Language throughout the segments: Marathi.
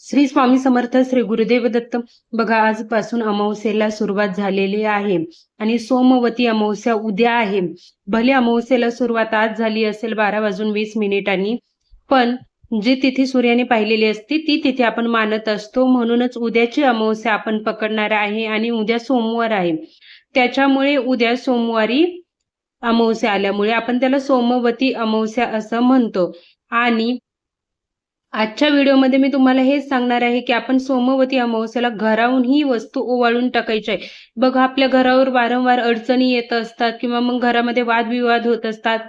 श्री स्वामी समर्थ, श्री गुरुदेव दत्त. बघा, आजपासून अमावस्येला सुरुवात झालेली आहे आणि सोमवती अमावस्या उद्या आहे. भले अमावस्येला सुरुवात आज झाली असेल 12:20 पण जी तिथी सूर्याने पाहिलेली असते ती तिथी आपण मानत असतो. म्हणूनच उद्याची अमावस्या आपण पकडणार आहे आणि उद्या सोमवार आहे. त्याच्यामुळे उद्या सोमवारी अमावस्या आल्यामुळे आपण त्याला सोमवती अमावस्या असं म्हणतो. आणि आजच्या व्हिडिओमध्ये मी तुम्हाला हेच सांगणार आहे की आपण सोमवती अमावस्येला घराहून ही वस्तू ओवाळून टाकायची आहे. बघा, आपल्या घरावर वारंवार अडचणी येत असतात किंवा मग घरामध्ये वादविवाद होत असतात.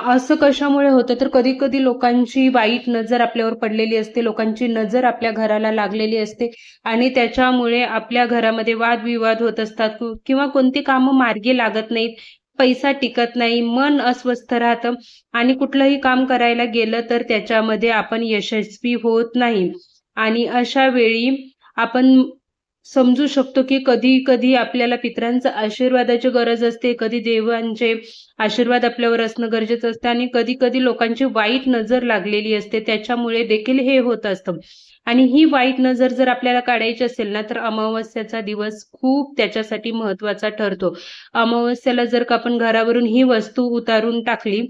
असं कशामुळे होतं तर कधी कधी लोकांची वाईट नजर आपल्यावर पडलेली असते, लोकांची नजर आपल्या घराला लागलेली असते आणि त्याच्यामुळे आपल्या घरामध्ये वादविवाद होत असतात किंवा कोणती कामं मार्गी लागत नाहीत, पैसा टिकत नाही, मन अस्वस्थ राहतं आणि कुठलंही काम करायला गेलं तर त्याच्यामध्ये आपण यशस्वी होत नाही. आणि अशा वेळी आपण समजू शकतो की कधी कधी आपल्याला पितरांचा आशीर्वादाची गरज असते, कधी देवांचे आशीर्वाद आपल्यावर असणं गरजेचं असतं आणि कधी कधी लोकांची वाईट नजर लागलेली असते, त्याच्यामुळे देखील हे होत असतं. आणि ही वाईट नजर जर आपल्याला काढायची असेल ना तर अमावस्याचा दिवस खूप त्याच्यासाठी महत्वाचा ठरतो. अमावस्याला जर का आपण घरावरून ही वस्तू उतारून टाकली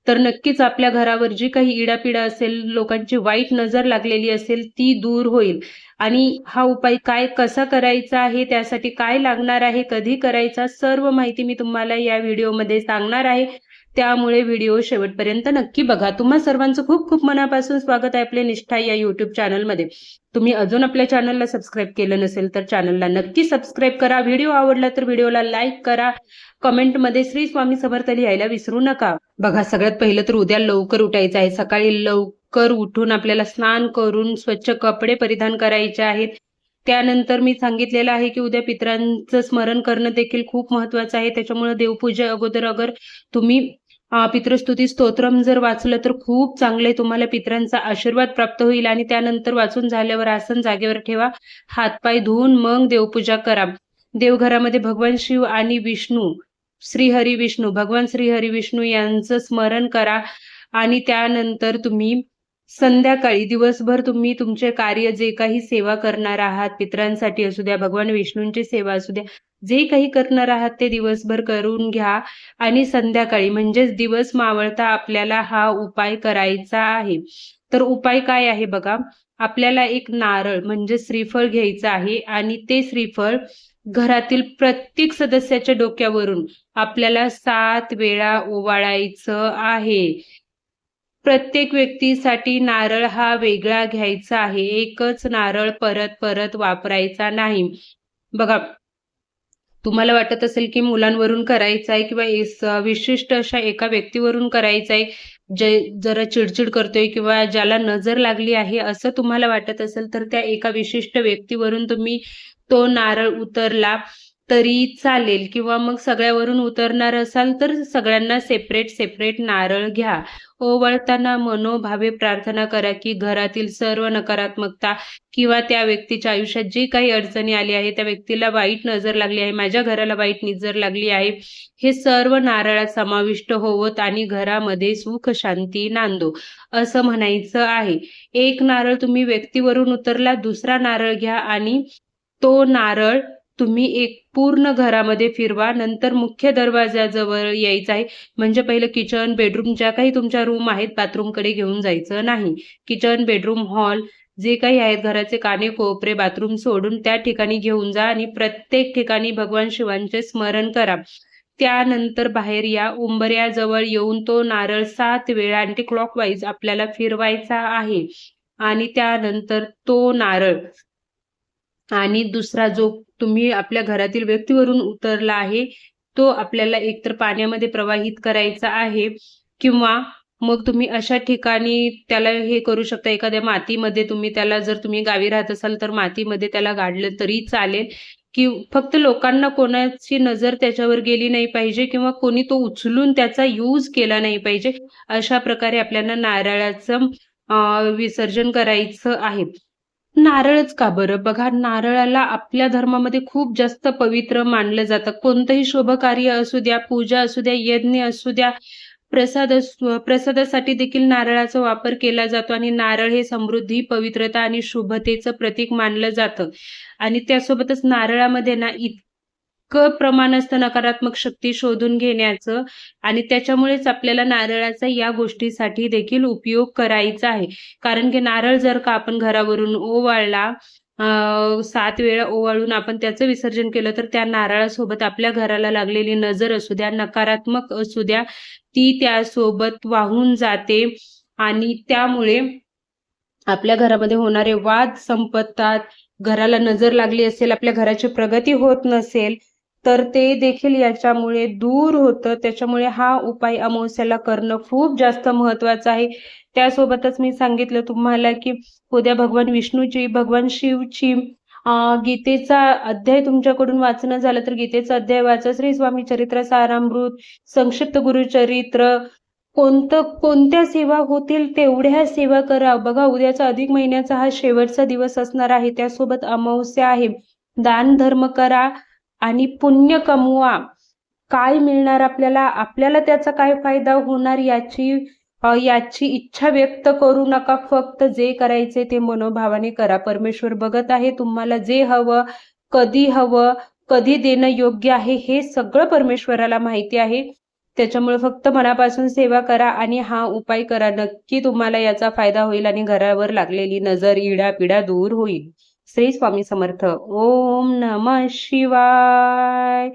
तर नक्कीच आपल्या घरावर जी काही इडापिडा असेल, लोकांची वाईट नजर लागलेली असेल ती दूर होईल. आणि हा उपाय कसा करायचा आहे, त्यासाठी काय लागणार आहे, कधी करायचा, सर्व माहिती मी तुम्हाला या व्हिडिओमध्ये सांगणार आहे. त्यामुळे व्हिडिओ शेवटपर्यंत नक्की बघा. तुम्हा सर्वांचं खूप खूप मनापासून स्वागत आहे आपल्या निष्ठा या युट्यूब चॅनलमध्ये. तुम्ही अजून आपल्या चॅनलला सबस्क्राईब केलं नसेल तर चॅनलला नक्की सबस्क्राईब करा. व्हिडिओ आवडला तर व्हिडिओला लाईक करा. कमेंटमध्ये श्री स्वामी समर्थ लिहायला विसरू नका. बघा, सगळ्यात पहिलं तर उद्या लवकर उठायचं आहे. सकाळी लवकर उठून आपल्याला स्नान करून स्वच्छ कपडे परिधान करायचे आहेत. त्यानंतर मी सांगितलेलं आहे की उद्या पितरांचं स्मरण करणं देखील खूप महत्वाचं आहे. त्याच्यामुळे देवपूजा अगोदर अगर तुम्ही पितृस्तुती स्तोत्रम जर वाचलं तर खूप चांगले, तुम्हाला पितरांचा आशीर्वाद प्राप्त होईल. आणि त्यानंतर वाचून झाल्यावर आसन जागेवर ठेवा, हातपाय धुवून मग देवपूजा करा. देवघरामध्ये भगवान शिव आणि विष्णू, श्रीहरी विष्णू, भगवान श्रीहरी विष्णू यांचं स्मरण करा. आणि त्यानंतर तुम्ही संध्याकाळी दिवसभर तुम्ही तुमचे कार्य जे काही सेवा करणार आहात, पितरांसाठी असू द्या, भगवान विष्णूंची सेवा असू द्या, जे काही करणार आहात ते दिवसभर करून घ्या. आणि संध्याकाळी म्हणजेच दिवस मावळता आपल्याला हा उपाय करायचा आहे. तर उपाय काय आहे बघा, आपल्याला एक नारळ म्हणजे श्रीफळ घ्यायचं आहे आणि ते श्रीफळ घरातील प्रत्येक सदस्याच्या डोक्यावरून आपल्याला 7 वेळा ओवाळायचं आहे. प्रत्येक व्यक्तीसाठी नारळ हा वेगळा घ्यायचा आहे. एकच नारळ परत परत वापरायचा नाही. बघा, तुम्हाला वाटत असेल की मुलांवरून करायचं आहे किंवा विशिष्ट अशा एका व्यक्तीवरून करायचं आहे, जे जरा चिडचिड करतोय किंवा ज्याला नजर लागली आहे असं तुम्हाला वाटत असेल तर त्या एका विशिष्ट व्यक्तीवरून तुम्ही तो नारळ उतरला तरी चालेल किंवा मग सगळ्यावरून उतरणार असाल तर सगळ्यांना सेपरेट सेपरेट नारळ घ्या. ओवाळताना मनोभावे प्रार्थना करा की घरातील सर्व नकारात्मकता किंवा त्या व्यक्तीच्या आयुष्यात जी काही अडचणी आली आहे, त्या व्यक्तीला वाईट नजर लागली आहे, माझ्या घराला वाईट नजर लागली आहे, हे सर्व नारळात समाविष्ट होवत आणि घरामध्ये सुख शांती नांदो असं म्हणायचं आहे. एक नारळ तुम्ही व्यक्तीवरून उतरला, दुसरा नारळ घ्या आणि तो नारळ तुम्ही एक पूर्ण घरामध्ये फिरवा. नंतर मुख्य दरवाजाजवळ यायचं आहे. म्हणजे पहिलं किचन, बेडरूम, ज्या काही तुमच्या रूम आहेत, बाथरूमकडे घेऊन जायचं नाही. किचन, बेडरूम, हॉल जे काही आहेत, घराचे काने कोपरे, बाथरूम सोडून त्या ठिकाणी घेऊन जा आणि प्रत्येक ठिकाणी भगवान शिवांचे स्मरण करा. त्यानंतर बाहेर या, उंबऱ्याजवळ येऊन तो नारळ 7 वेळा अँटी क्लॉकवाईज आपल्याला फिरवायचा आहे. आणि त्यानंतर तो नारळ आणि दुसरा जो तुम्ही आपल्या घरातील व्यक्तीवरून उतरला आहे तो आपल्याला एकतर पाण्यामध्ये प्रवाहित करायचा आहे किंवा मग तुम्ही अशा ठिकाणी त्याला हे करू शकता, एखाद्या मातीमध्ये तुम्ही त्याला, जर तुम्ही गावी राहत असाल तर मातीमध्ये त्याला गाडलं तरी चालेल. की फक्त लोकांना कोणाची नजर त्याच्यावर गेली नाही पाहिजे किंवा कोणी तो उचलून त्याचा यूज केला नाही पाहिजे. अशा प्रकारे आपल्याला नारळाचं विसर्जन करायचं आहे. नारळच का बरं? बघा, नारळाला आपल्या धर्मामध्ये खूप जास्त पवित्र मानलं जातं. कोणतंही शुभ कार्य असू द्या, पूजा असू द्या, यज्ञ असू द्या, प्रसादासाठी देखील नारळाचा वापर केला जातो आणि नारळ हे समृद्धी, पवित्रता आणि शुभतेचं प्रतीक मानलं जातं. आणि त्यासोबतच नारळामध्ये ना इतकं प्रमाण असतं नकारात्मक शक्ती शोधून घेण्याचं, आणि त्याच्यामुळेच आपल्याला नारळाचा या गोष्टीसाठी देखील उपयोग करायचा आहे. कारण की नारळ जर का आपण घरावरून ओवाळला, 7 वेळा ओवाळून आपण त्याचं विसर्जन केलं, तर त्या नारळासोबत आपल्या घराला लागलेली नजर असू द्या, नकारात्मक असू द्या, ती त्यासोबत वाहून जाते आणि त्यामुळे आपल्या घरामध्ये होणारे वाद संपतात. घराला नजर लागली असेल, आपल्या घराची प्रगती होत नसेल, तर ते देखील याच्यामुळे दूर होतं. त्याच्यामुळे हा उपाय अमावास्येला करणं खूप जास्त महत्त्वाचं आहे. त्यासोबतच मी सांगितलं तुम्हाला, की उद्या भगवान विष्णूची, भगवान शिवची गीतेचा अध्याय तुमच्याकडून वाचणं झालं तर गीतेचा अध्याय वाचा. श्री स्वामी चरित्र सारामृत, संक्षिप्त गुरुचरित्र, कोणत्या सेवा होतील तेवढ्या सेवा करा. बघा, उद्याचा अधिक महिन्याचा हा शेवटचा दिवस असणार आहे. त्यासोबत अमावस्या आहे. दान धर्म करा आणि पुण्य कमवा. काय मिळणार आपल्याला, आपल्याला त्याचा काय फायदा होणार याची इच्छा व्यक्त करू नका. फक्त जे करायचे ते मनोभावाने करा. परमेश्वर बघत आहे तुम्हाला जे हवं, कधी देणं योग्य आहे हे सगळं परमेश्वराला माहिती आहे. त्याच्यामुळे फक्त मनापासून सेवा करा आणि हा उपाय करा. नक्की तुम्हाला याचा फायदा होईल आणि घरावर लागलेली नजर, इडापिडा दूर होईल. श्री स्वामी समर्थ. ओम नमः शिवाय.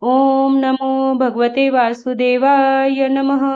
ओम नमो भगवते वासुदेवाय नमः.